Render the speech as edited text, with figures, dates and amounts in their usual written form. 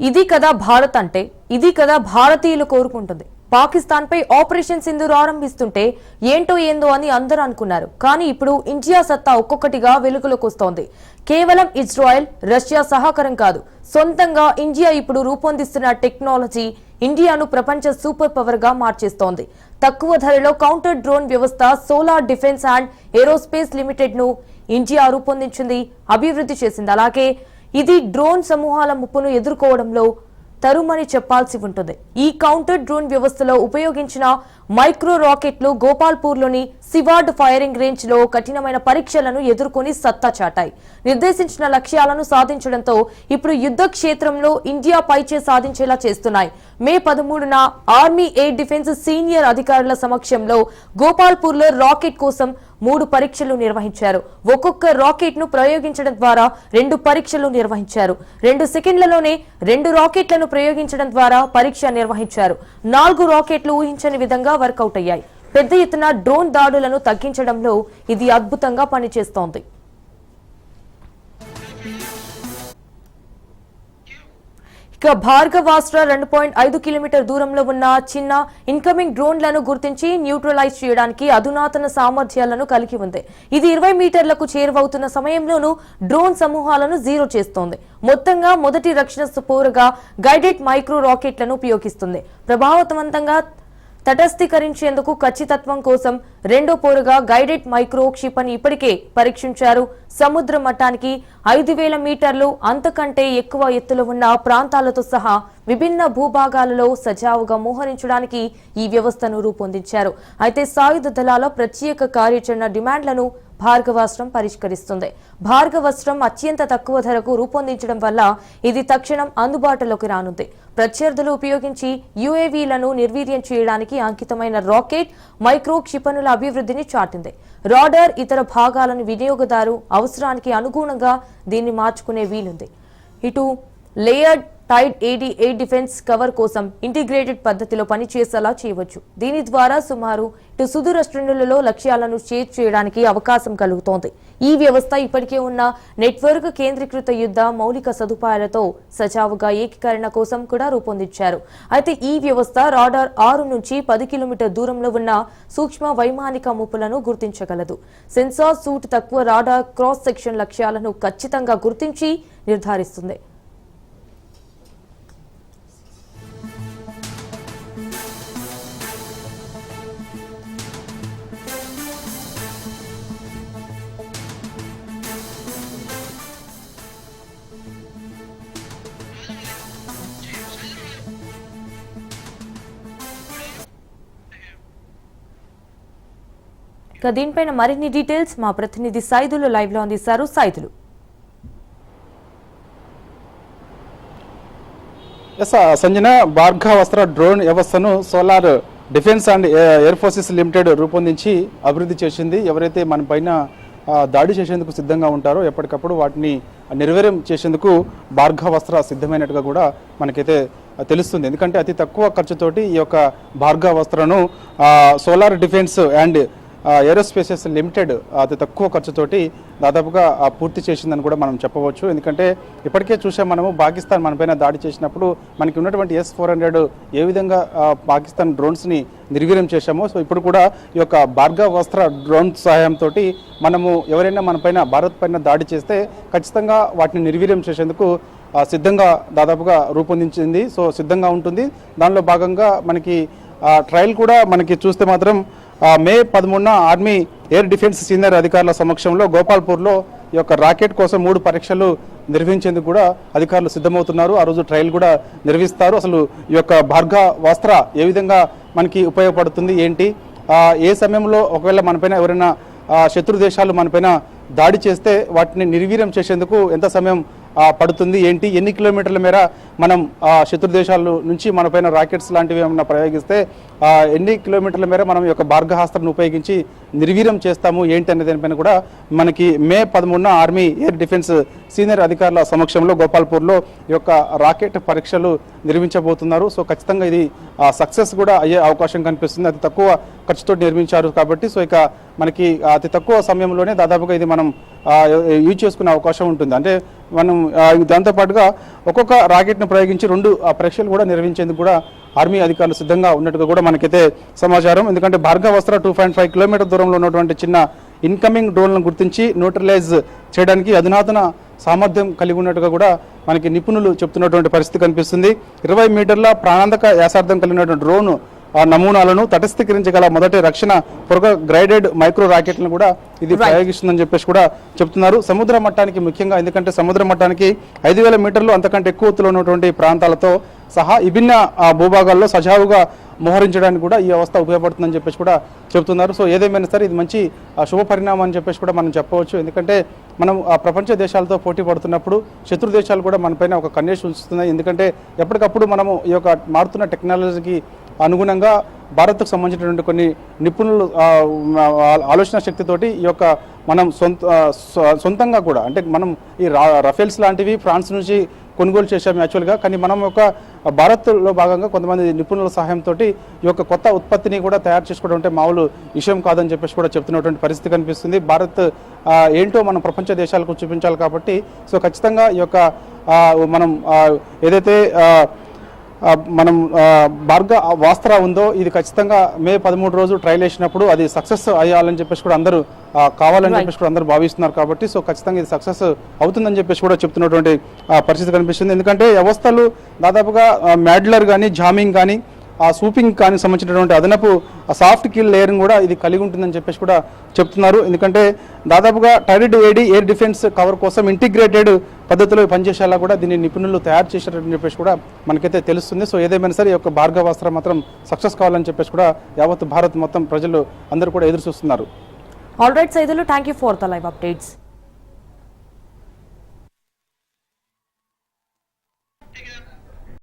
ఇది కదా భారత్ అంటే, ఇది కదా భారతీయులు కోరుకుంటుంది. పాకిస్తాన్ పై ఆపరేషన్ సింధూర్ ఆరంభిస్తుంటే ఏంటో ఏందో అని అందరూ అనుకున్నారు. కానీ ఇప్పుడు ఇండియా సత్తా ఒక్కొక్కటిగా వెలుగులోకి వస్తోంది. కేవలం ఇజ్రాయెల్, రష్యా సహకారం కాదు, సొంతంగా ఇండియా ఇప్పుడు రూపొందిస్తున్న టెక్నాలజీ ఇండియాను ప్రపంచ సూపర్ పవర్ గా మార్చేస్తోంది. తక్కువ ధరలో కౌంటర్ డ్రోన్ వ్యవస్థ solar defence and aerospace limited ను ఇండియా రూపొందించింది, అభివృద్ధి చేసింది. అలాగే ఇది డ్రోన్ సమూహాల ముప్పును ఎదుర్కోవడంలో తరుమని చెప్పాల్సి ఉంటుంది. ఈ కౌంటర్ డ్రోన్ వ్యవస్థలో ఉపయోగించిన మైక్రో రాకెట్లు గోపాల్పూర్లోని సివార్డ్ ఫైరింగ్ రేంజ్ లో కఠినమైన పరీక్షలను ఎదుర్కొని సత్తా చాటాయి. నిర్దేశించిన లక్ష్యాలను సాధించడంతో ఇప్పుడు యుద్ధ క్షేత్రంలో ఇండియా పైచే సాధించేలా చేస్తున్నాయి. మే 13న ఆర్మీ ఎయిర్ డిఫెన్స్ సీనియర్ అధికారుల సమక్షంలో గోపాల్పూర్ లో రాకెట్ కోసం 3 పరీక్షలు నిర్వహించారు. ఒక్కొక్క రాకెట్ ను ప్రయోగించడం ద్వారా 2 పరీక్షలు నిర్వహించారు. 2 సెకండ్లలోనే 2 రాకెట్లను ప్రయోగించడం ద్వారా పరీక్ష నిర్వహించారు. 4 రాకెట్లు ఊహించని విధంగా వర్కౌట్ అయ్యాయి. పెద్ద ఎత్తున డ్రోన్ దాడులను తగ్గించడంలో ఇది అద్భుతంగా పనిచేస్తోంది. ఇక భార్గవాస్త్ర 2.5 కిలోమీటర్ దూరంలో ఉన్న చిన్న ఇన్కమింగ్ డ్రోన్లను గుర్తించి న్యూట్రలైజ్ చేయడానికి అధునాతన సామర్థ్యాలను కలిగి ఉంది. ఇది 20 మీటర్లకు చేరువవుతున్న సమయంలోనూ డ్రోన్ సమూహాలను జీరో చేస్తోంది. మొత్తంగా మొదటి రక్షణ పోరుగా గైడెడ్ మైక్రో రాకెట్లను ఉపయోగిస్తుంది. ప్రభావవంతంగా తటస్థీకరించేందుకు ఖచ్చితత్వం కోసం రెండో పోరుగా గైడెడ్ మైక్రో క్షిపణి ఇప్పటికే పరీక్షించారు. సముద్ర మట్టానికి 5000 మీటర్లు అంతకంటే ఎక్కువ ఎత్తులో ఉన్న ప్రాంతాలతో సహా విభిన్న భూభాగాలలో సజావుగా మోహరించడానికి ఈ వ్యవస్థను రూపొందించారు. అయితే సాయుధ దళాల ప్రత్యేక కార్యాచరణ డిమాండ్లను భార్గవాస్త్రం పరిష్కరిస్తుంది. భార్గవాస్త్రం అత్యంత తక్కువ ధరకు రూపొందించడం వల్ల ఇది తక్షణం అందుబాటులోకి రానుంది. ప్రత్యర్థులు ఉపయోగించి యుఏవీలను నిర్వీర్యం చేయడానికి అంకితమైన రాకెట్ మైక్రో క్షిపణుల అభివృద్ధిని చాటింది. రాడార్ ఇతర భాగాలను వినియోగదారు అవసరానికి అనుగుణంగా దీన్ని మార్చుకునే వీలుంది. ఇటు లేయర్డ్ టైడ్ ఎయిర్ డిఫెన్స్ కవర్ కోసం ఇంటిగ్రేటెడ్ పద్ధతిలో పనిచేసేలా చేయవచ్చు. దీని ద్వారా సుమారు ఇటు సుదూర శ్రేణులలో లక్ష్యాలను షేర్ చేయడానికి అవకాశం కలుగుతోంది. ఈ వ్యవస్థ ఇప్పటికే ఉన్న నెట్వర్క్ కేంద్రీకృత యుద్ధ మౌలిక సదుపాయాలతో సజావుగా ఏకీకరణ కోసం కూడా రూపొందించారు. అయితే ఈ వ్యవస్థ రాడార్ 6 నుంచి 10 కిలోమీటర్ దూరంలో ఉన్న సూక్ష్మ వైమానిక ముప్పులను గుర్తించగలదు. సెన్సార్ సూట్ తక్కువ రాడార్ క్రాస్ సెక్షన్ లక్ష్యాలను ఖచ్చితంగా గుర్తించి నిర్ధారిస్తుంది. ఇక దీనిపైన మరిన్ని డీటెయిల్స్ మా ప్రతినిధి సైదులు లైవ్ లో అందిస్తారు. సైదులు, సంజన, భార్గవాస్త్ర డ్రోన్ వ్యవస్థను solar defence and air forces limited రూపొందించి అభివృద్ధి చేసింది. ఎవరైతే మన పైన దాడి చేసేందుకు సిద్ధంగా ఉంటారో ఎప్పటికప్పుడు వాటిని నిర్వీర్యం చేసేందుకు భార్గవాస్త్ర సిద్ధమైనట్టుగా కూడా మనకైతే తెలుస్తుంది. ఎందుకంటే అతి తక్కువ ఖర్చుతోటి ఈ యొక్క భార్గవాస్త్రను సోలార్ డిఫెన్స్ అండ్ ఏరోస్పేసెస్ లిమిటెడ్ అతి తక్కువ ఖర్చుతోటి దాదాపుగా పూర్తి చేసిందని కూడా మనం చెప్పవచ్చు. ఎందుకంటే ఇప్పటికే చూసాం మనము, పాకిస్తాన్ మనపైన దాడి చేసినప్పుడు మనకి ఉన్నటువంటి S-400 ఏ విధంగా పాకిస్తాన్ డ్రోన్స్ని నిర్వీర్యం చేశామో, సో ఇప్పుడు కూడా ఈ యొక్క భార్గవాస్త్ర డ్రోన్ సహాయంతో మనము ఎవరైనా మనపైన భారత్ పైన దాడి చేస్తే ఖచ్చితంగా వాటిని నిర్వీర్యం చేసేందుకు సిద్ధంగా దాదాపుగా రూపొందించింది. సో సిద్ధంగా ఉంటుంది. దానిలో భాగంగా మనకి ట్రయల్ కూడా మనకి చూస్తే మాత్రం మే 13న ఆర్మీ ఎయిర్ డిఫెన్స్ సీనియర్ అధికారుల సమక్షంలో గోపాల్పూర్లో ఈ యొక్క రాకెట్ కోసం 3 పరీక్షలు నిర్వహించేందుకు కూడా అధికారులు సిద్ధమవుతున్నారు. ఆ రోజు ట్రయల్ కూడా నిర్వహిస్తారు. అసలు ఈ యొక్క భార్గవాస్త్ర ఏ విధంగా మనకి ఉపయోగపడుతుంది, ఏంటి, ఏ సమయంలో ఒకవేళ మనపైన ఎవరైనా శత్రు దేశాలు మనపైన దాడి చేస్తే వాటిని నిర్వీర్యం చేసేందుకు ఎంత సమయం పడుతుంది, ఏంటి, ఎన్ని కిలోమీటర్ల మేర మనం శత్రు దేశాల నుంచి మనపైన రాకెట్స్ లాంటివి ఏమైనా ప్రయోగిస్తే ఎన్ని కిలోమీటర్ల మేర మనం ఈ యొక్క భార్గవాస్త్రాన్ని ఉపయోగించి నిర్వీర్యం చేస్తాము ఏంటి అనే దానిపైన కూడా మనకి మే 13న ఆర్మీ ఎయిర్ డిఫెన్స్ సీనియర్ అధికారుల సమక్షంలో గోపాల్పూర్లో ఈ యొక్క రాకెట్ పరీక్షలు నిర్మించబోతున్నారు. సో ఖచ్చితంగా ఇది సక్సెస్ కూడా అయ్యే అవకాశం కనిపిస్తుంది. అతి తక్కువ ఖర్చుతో నిర్మించారు కాబట్టి సో ఇక మనకి అతి తక్కువ సమయంలోనే దాదాపుగా ఇది మనం యూజ్ చేసుకునే అవకాశం ఉంటుంది. అంటే మనం దాంతోపాటుగా ఒక్కొక్క రాకెట్ను ప్రయోగించి 2 పరీక్షలు కూడా నిర్వహించేందుకు కూడా ఆర్మీ అధికారులు సిద్ధంగా ఉన్నట్టుగా కూడా మనకైతే సమాచారం. ఎందుకంటే భార్గవాస్త్ర 2.5 కిలోమీటర్ దూరంలో ఉన్నటువంటి చిన్న ఇన్కమింగ్ డ్రోన్లను గుర్తించి న్యూట్రలైజ్ చేయడానికి అధునాతన సామర్థ్యం కలిగి ఉన్నట్టుగా కూడా మనకి నిపుణులు చెప్తున్నటువంటి పరిస్థితి కనిపిస్తుంది. 20 మీటర్ల ప్రాణాంతక వ్యాసార్థం కలిగినటువంటి డ్రోన్ నమూనాలను తటస్థీకరించగల మొదటి రక్షణ పొరగ గ్రైడెడ్ మైక్రో రాకెట్లను కూడా ఇది ప్రయోగిస్తుందని చెప్పేసి కూడా చెప్తున్నారు. సముద్ర మట్టానికి ముఖ్యంగా, ఎందుకంటే సముద్ర మట్టానికి 5000 మీటర్లు అంతకంటే ఎక్కువ ఎత్తులో ఉన్నటువంటి ప్రాంతాలతో సహా విభిన్న భూభాగాల్లో సజావుగా మోహరించడానికి కూడా ఈ వ్యవస్థ ఉపయోగపడుతుందని చెప్పేసి కూడా చెబుతున్నారు. సో ఏదేమైనా సరే ఇది మంచి శుభ పరిణామం అని చెప్పేసి కూడా మనం చెప్పవచ్చు. ఎందుకంటే మనం ప్రపంచ దేశాలతో పోటీ పడుతున్నప్పుడు శత్రు దేశాలు కూడా మనపైన ఒక కన్నేసి ఉంచుతున్నాయి. ఎందుకంటే ఎప్పటికప్పుడు మనము ఈ యొక్క మారుతున్న టెక్నాలజీకి అనుగుణంగా భారత్కు సంబంధించినటువంటి కొన్ని నిపుణులు ఆలోచన శక్తితోటి ఈ యొక్క మనం సొంతంగా కూడా, అంటే మనం ఈ రఫేల్స్ లాంటివి ఫ్రాన్స్ నుంచి కొనుగోలు చేశాము యాక్చువల్గా. కానీ మనం ఒక భారత్లో భాగంగా కొంతమంది నిపుణుల సహాయంతో ఈ యొక్క కొత్త ఉత్పత్తిని కూడా తయారు చేసుకోవడం అంటే మామూలు విషయం కాదని చెప్పేసి కూడా చెప్తున్నటువంటి పరిస్థితి కనిపిస్తుంది. భారత్ ఏంటో మనం ప్రపంచ దేశాలకు చూపించాలి కాబట్టి సో ఖచ్చితంగా ఈ యొక్క మనం ఏదైతే మనం భార్గవాస్త్ర ఉందో ఇది ఖచ్చితంగా మే 13 రోజు ట్రయల్ వేసినప్పుడు అది సక్సెస్ అయ్యాలని చెప్పేసి కూడా అందరూ కావాలని చెప్పేసి కూడా అందరూ భావిస్తున్నారు. కాబట్టి సో ఖచ్చితంగా ఇది సక్సెస్ అవుతుందని చెప్పేసి కూడా చెప్తున్నటువంటి పరిస్థితి కనిపిస్తుంది. ఎందుకంటే వ్యవస్థలు దాదాపుగా మ్యాడ్లర్ కానీ, జామింగ్ కానీ, స్వూపింగ్ కానీ సంబంధించినటువంటి అదనపు సాఫ్ట్ కిల్ లేయర్ని కూడా ఇది కలిగి ఉంటుందని చెప్పేసి కూడా చెప్తున్నారు. ఎందుకంటే దాదాపుగా టైర్డ్ ఏడీ ఎయిర్ డిఫెన్స్ కవర్ కోసం ఇంటిగ్రేటెడ్ పద్ధతిలో పనిచేసేలా కూడా దీన్ని నిపుణులు తయారు చేశారని చెప్పేసి కూడా మనకైతే తెలుస్తుంది. సో ఏదేమైనా సరే ఈ యొక్క భార్గవాస్త్ర మాత్రం సక్సెస్ కావాలని చెప్పేసి కూడా యావత్ భారత్ మొత్తం ప్రజలు అందరూ కూడా ఎదురు చూస్తున్నారు. All right Saidulu, thank you for the live updates.